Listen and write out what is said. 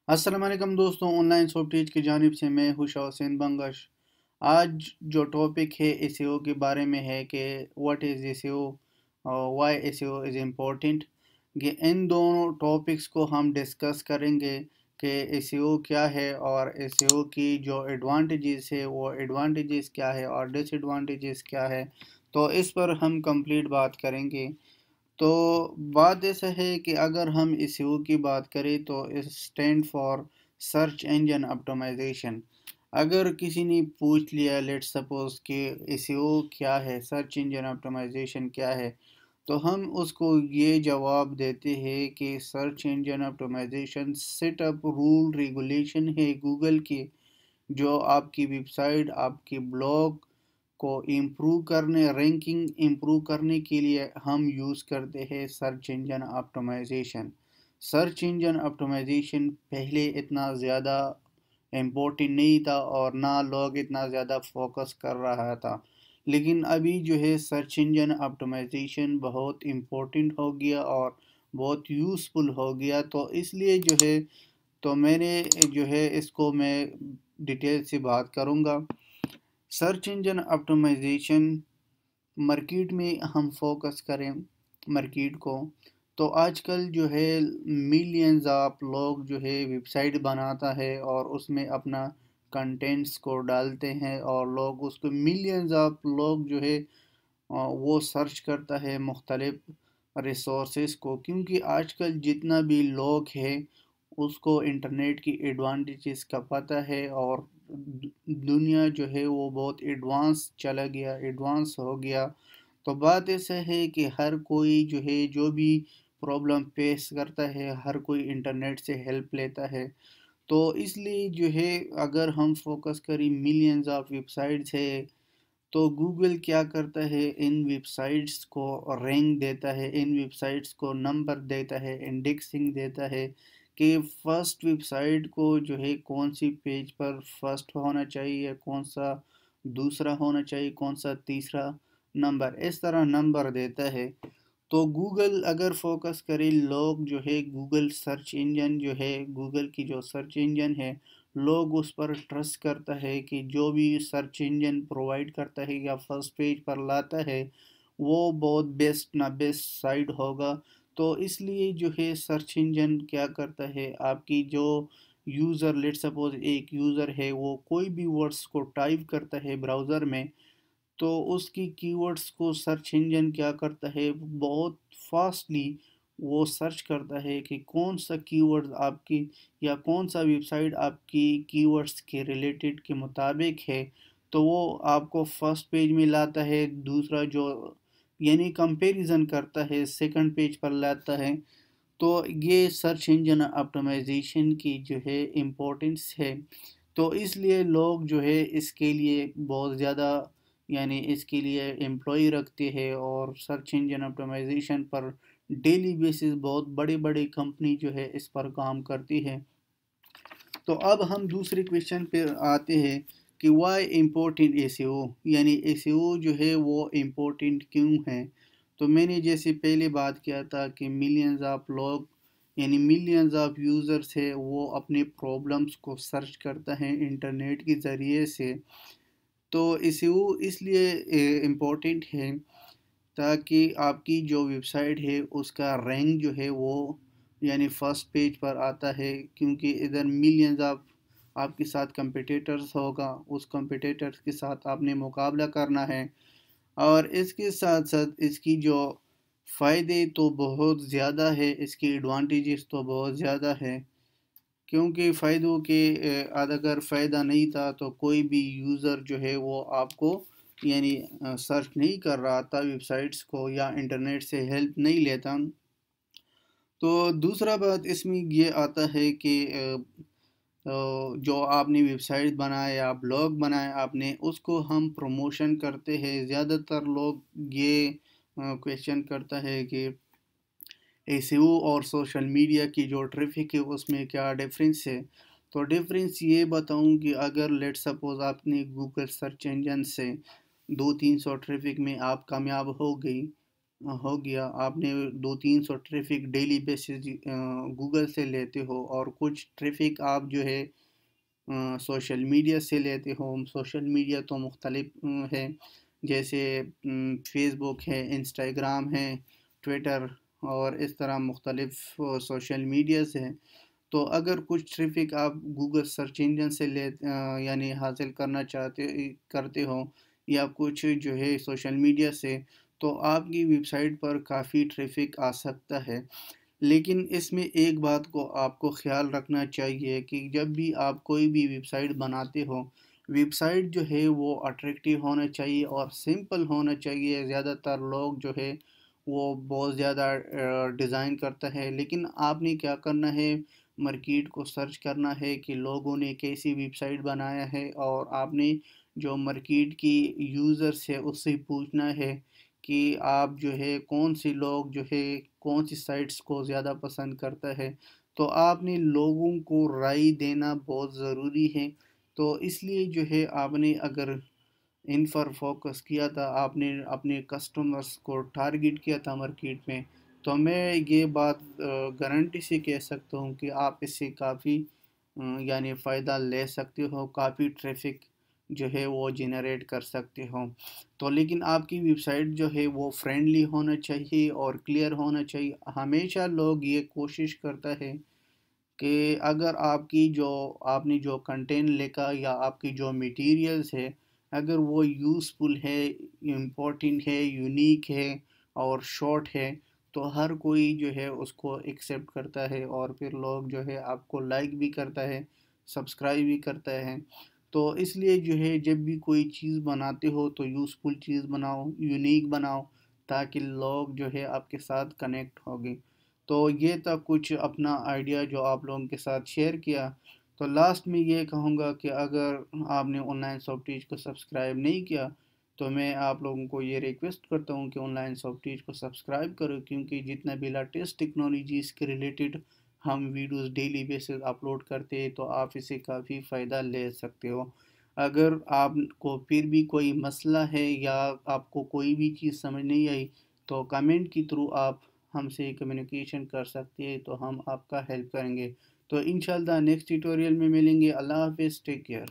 अस्सलाम वालेकुम दोस्तों, ऑनलाइन सॉफ्टवेयर की जानिब से मैं हुशा हुसैन बंगश। आज जो टॉपिक है एसईओ के बारे में है कि व्हाट इज़ एसईओ और व्हाई एसईओ इज़ इम्पोर्टेंट। कि इन दोनों टॉपिक्स को हम डिस्कस करेंगे कि एसईओ क्या है और एसईओ की जो एडवांटेजेस है वो एडवांटेजेस क्या है और डिसएडवांटेजेस क्या है। तो इस पर हम कंप्लीट बात करेंगे। तो बात ऐसा है कि अगर हम एसईओ की बात करें तो stand for search engine optimisation. अगर किसी ने पूछ लिया लेट सपोज कि एसईओ क्या है, सर्च इंजन ऑप्टिमाइजेशन क्या है, तो हम उसको ये जवाब देते हैं कि search engine optimisation set up rule regulation है गूगल की, जो आपकी वेबसाइट, आपके ब्लॉग को इम्प्रूव करने, रैंकिंग इम्प्रूव करने के लिए हम यूज़ करते हैं search engine optimisation. Search engine optimisation पहले इतना ज़्यादा इम्पोर्टेंट नहीं था और ना लोग इतना ज़्यादा फोकस कर रहा था, लेकिन अभी जो है सर्च इंजन ऑप्टिमाइजेशन बहुत इम्पोर्टेंट हो गया और बहुत यूज़फुल हो गया। तो इसलिए जो है तो मैंने जो है इसको मैं डिटेल से बात करूँगा। सर्च इंजन ऑप्टिमाइजेशन मार्केट में हम फोकस करें मार्केट को, तो आजकल जो है मिलियंस ऑफ लोग जो है वेबसाइट बनाता है और उसमें अपना कंटेंट्स को डालते हैं और लोग उसको मिलियंस ऑफ लोग जो है वो सर्च करता है मुख्तलिफ रिसोर्सेज को, क्योंकि आजकल जितना भी लोग हैं उसको इंटरनेट की एडवांटेजेस का पता है और दुनिया जो है वो बहुत एडवांस चला गया, एडवांस हो गया। तो बात ऐसा है कि हर कोई जो है जो भी प्रॉब्लम फेस करता है हर कोई इंटरनेट से हेल्प लेता है। तो इसलिए जो है अगर हम फोकस करें मिलियंस ऑफ वेबसाइट्स है, तो गूगल क्या करता है, इन वेबसाइट्स को रैंक देता है, इन वेबसाइट्स को नंबर देता है, इंडेक्सिंग देता है कि फर्स्ट वेबसाइट को जो है कौन सी पेज पर फर्स्ट होना चाहिए, कौन सा दूसरा होना चाहिए, कौन सा तीसरा नंबर, इस तरह नंबर देता है। तो गूगल अगर फोकस करे, लोग जो है गूगल सर्च इंजन जो है, गूगल की जो सर्च इंजन है, लोग उस पर ट्रस्ट करता है कि जो भी सर्च इंजन प्रोवाइड करता है या फर्स्ट पेज पर लाता है वो बहुत बेस्ट ना बेस्ट साइट होगा। तो इसलिए जो है सर्च इंजन क्या करता है, आपकी जो यूज़र, लेट सपोज एक यूज़र है वो कोई भी वर्ड्स को टाइप करता है ब्राउज़र में, तो उसकी कीवर्ड्स को सर्च इंजन क्या करता है, बहुत फास्टली वो सर्च करता है कि कौन सा कीवर्ड आपकी या कौन सा वेबसाइट आपकी कीवर्ड्स के रिलेटेड के मुताबिक है, तो वो आपको फर्स्ट पेज में लाता है, दूसरा जो यानी कंपैरिजन करता है सेकंड पेज पर लाता है। तो ये सर्च इंजन ऑप्टिमाइजेशन की जो है इम्पोर्टेंस है। तो इसलिए लोग जो है इसके लिए बहुत ज़्यादा यानी इसके लिए एम्प्लॉय रखते हैं और सर्च इंजन ऑप्टिमाइजेशन पर डेली बेसिस बहुत बड़ी बड़ी कंपनी जो है इस पर काम करती है। तो अब हम दूसरे क्वेश्चन पे आते हैं कि वाई इम्पोर्टेंट एसईओ, यानी एसईओ जो है वो इम्पोर्टेंट क्यों है। तो मैंने जैसे पहले बात किया था कि मिलियंस ऑफ लोग यानी मिलियंस ऑफ यूज़र्स है वो अपने प्रॉब्लम्स को सर्च करता है इंटरनेट के ज़रिए से। तो एसईओ इसलिए इम्पोर्टेंट है ताकि आपकी जो वेबसाइट है उसका रैंक जो है वो यानी फर्स्ट पेज पर आता है, क्योंकि इधर मिलियंस ऑफ आपके साथ कंपटीटर्स होगा, उस कंपटीटर्स के साथ आपने मुकाबला करना है। और इसके साथ साथ इसकी जो फ़ायदे तो बहुत ज़्यादा है, इसकी एडवांटेजेस तो बहुत ज़्यादा है, क्योंकि फ़ायदों के अगर फ़ायदा नहीं था तो कोई भी यूज़र जो है वो आपको यानी सर्च नहीं कर रहा था वेबसाइट्स को या इंटरनेट से हेल्प नहीं लेता। तो दूसरा बात इसमें ये आता है कि जो आपने वेबसाइट बनाया या ब्लॉग बनाया आपने, उसको हम प्रमोशन करते हैं। ज़्यादातर लोग ये क्वेश्चन करता है कि एसईओ और सोशल मीडिया की जो ट्रैफिक है उसमें क्या डिफरेंस है। तो डिफरेंस ये बताऊं कि अगर लेट सपोज आपने गूगल सर्च इंजन से 200-300 ट्रैफिक में आप कामयाब हो गई, ہو گیا، آپ نے 200-300 ٹریفک ڈیلی بیسز گوگل سے لیتے ہو، اور کچھ ٹریفک آپ جو ہے سوشل میڈیا سے لیتے ہو۔ سوشل میڈیا تو مختلف ہے، جیسے فیس بک ہے، انسٹاگرام ہے، ٹویٹر، اور اس طرح مختلف سوشل میڈیاز ہیں۔ تو اگر کچھ ٹریفک آپ گوگل سرچ انجن سے یعنی حاصل کرنا کرتے ہو، یا کچھ جو ہے سوشل میڈیا سے، تو آپ کی ویب سائٹ پر کافی ٹریفک آ سکتا ہے۔ لیکن اس میں ایک بات کو آپ کو خیال رکھنا چاہیے کہ جب بھی آپ کوئی بھی ویب سائٹ بناتے ہو، ویب سائٹ جو ہے وہ اٹریکٹیو ہونا چاہیے اور سمپل ہونا چاہیے۔ زیادہ تر لوگ جو ہے وہ بہت زیادہ ڈیزائن کرتا ہے، لیکن آپ نے کیا کرنا ہے، مارکیٹ کو سرچ کرنا ہے کہ لوگوں نے کیسی ویب سائٹ بنایا ہے، اور آپ نے جو مارکیٹ کی یوزرس ہے اس سے پوچھنا ہے کہ آپ جو ہے کون سی لوگ جو ہے کون سی سائٹس کو زیادہ پسند کرتا ہے۔ تو آپ نے لوگوں کو رائے دینا بہت ضروری ہے۔ تو اس لیے جو ہے آپ نے اگر ان پر فوکس کیا تھا، آپ نے اپنے کسٹمرز کو ٹارگٹ کیا تھا مارکیٹ میں، تو میں یہ بات گارنٹی سے کہہ سکتا ہوں کہ آپ اس سے کافی یعنی فائدہ لے سکتے ہو، کافی ٹریفک جو ہے وہ جنریٹ کر سکتے ہو۔ تو لیکن آپ کی ویب سائٹ جو ہے وہ فرینڈلی ہونا چاہیے اور کلیئر ہونا چاہیے۔ ہمیشہ لوگ یہ کوشش کرتا ہے کہ اگر آپ نے جو کنٹینٹ لکھا یا آپ کی جو میٹیریلز ہے، اگر وہ یوزفل ہے، امپورٹنٹ ہے، یونیک ہے اور شارٹ ہے، تو ہر کوئی جو ہے اس کو ایکسیپٹ کرتا ہے، اور پھر لوگ جو ہے آپ کو لائک بھی کرتا ہے، سبسکرائب بھی کرتا ہے۔ تو اس لیے جو ہے جب بھی کوئی چیز بناتے ہو تو یوزفل چیز بناؤ، یونیک بناؤ، تاکہ لوگ جو ہے آپ کے ساتھ کنیکٹ ہوگے۔ تو یہ تھا کچھ اپنا آئیڈیا جو آپ لوگوں کے ساتھ شیئر کیا۔ تو لاسٹ میں یہ کہوں گا کہ اگر آپ نے آن لائن سافٹ ٹیچ کو سبسکرائب نہیں کیا، تو میں آپ لوگوں کو یہ ریکویسٹ کرتا ہوں کہ آن لائن سافٹ ٹیچ کو سبسکرائب کرو، کیونکہ جتنا بھی لیٹسٹ ٹیکنالوجیز کے ریلیٹڈ ہم ویڈیوز ڈیلی بیسز اپلوڈ کرتے ہیں، تو آپ اسے کافی فائدہ لے سکتے ہو۔ اگر آپ کو پھر بھی کوئی مسئلہ ہے یا آپ کو کوئی بھی چیز سمجھ نہیں آئی، تو کمنٹ کے تھرو آپ ہم سے کمیونیکیشن کر سکتے ہیں، تو ہم آپ کا ہیلپ کریں گے۔ تو انشاءاللہ نیکسٹ ٹیوٹوریل میں ملیں گے۔ اللہ حافظ، ٹیک کیئر۔